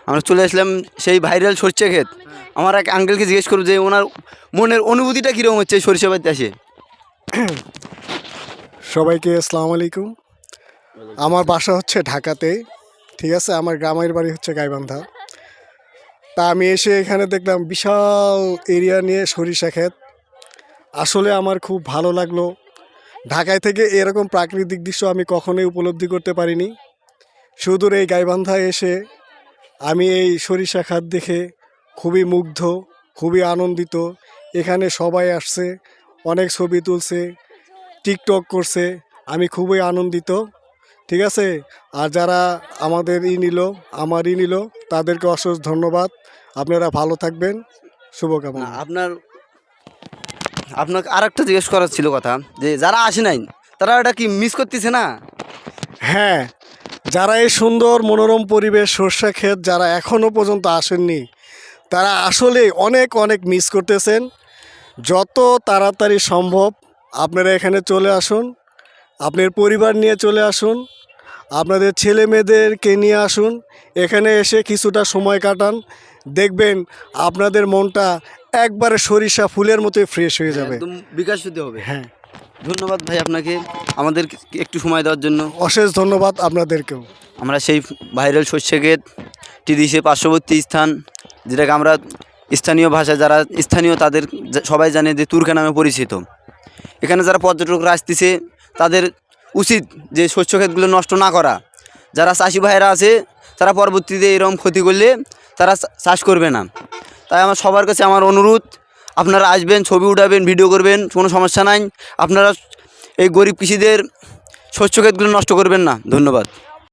আমরা চলে আসলাম সেই ভাইরাল সরষে ক্ষেত। আমার এক আঙ্কেলকে জিজ্ঞেস করবো যে ওনার মনের অনুভূতিটা কীরকম হচ্ছে সরিষা বাড়িতে আসে। সবাইকে আসসালামু আলাইকুম। আমার বাসা হচ্ছে ঢাকাতে, ঠিক আছে। আমার গ্রামের বাড়ি হচ্ছে গাইবান্ধা। তা আমি এসে এখানে দেখলাম বিশাল এরিয়া নিয়ে সরিষা ক্ষেত। আসলে আমার খুব ভালো লাগলো। ঢাকায় থেকে এরকম প্রাকৃতিক দৃশ্য আমি কখনোই উপলব্ধি করতে পারিনি। সুদূর এই গাইবান্ধায় এসে আমি এই সরিষা ক্ষেত দেখে খুবই মুগ্ধ, খুবই আনন্দিত। এখানে সবাই আসছে, অনেক ছবি তুলছে, টিকটক করছে। আমি খুবই আনন্দিত, ঠিক আছে। আর যারা আমারই নিল তাদেরকে অশেষ ধন্যবাদ। আপনারা ভালো থাকবেন, শুভকামনা। আপনাকে আর একটা জিজ্ঞেস করার ছিল কথা, যে যারা আসে নাই তারা এটা কি মিস করতেছে না? হ্যাঁ, যারা এই সুন্দর মনোরম পরিবেশ সরষা ক্ষেত যারা এখনও পর্যন্ত আসেননি, তারা আসলে অনেক অনেক মিস করতেছেন। যত তাড়াতাড়ি সম্ভব আপনারা এখানে চলে আসুন, আপনার পরিবার নিয়ে চলে আসুন, আপনাদের ছেলে মেয়েদেরকে নিয়ে আসুন। এখানে এসে কিছুটা সময় কাটান, দেখবেন আপনাদের মনটা একবারে সরিষা ফুলের মতোই ফ্রেশ হয়ে যাবে, একদম বিকাশিত হবে। হ্যাঁ। ধন্যবাদ ভাই আপনাকে আমাদের একটু সময় দেওয়ার জন্য। অশেষ ধন্যবাদ আপনাদেরকেও। আমরা সেই ভাইরাল সরষে ক্ষেত টিডিসি পার্শ্ববর্তী স্থান, যেটাকে আমরা স্থানীয় ভাষায় যারা স্থানীয় তাদের সবাই জানে যে তুর্কা নামে পরিচিত। এখানে যারা পর্যটকরা আসতেছে তাদের উচিত যে শস্য ক্ষেতগুলো নষ্ট না করা। যারা চাষি ভাইয়েরা আছে তারা পরবর্তীতে এরকম ক্ষতি করলে তারা চাষ করবে না। তাই আমার সবার কাছে আমার অনুরোধ, আপনারা আসবেন, ছবি উঠাবেন, ভিডিও করবেন, কোনো সমস্যা নাই। আপনারা এই গরিব কৃষিদের শস্য ক্ষেতগুলো নষ্ট করবেন না। ধন্যবাদ।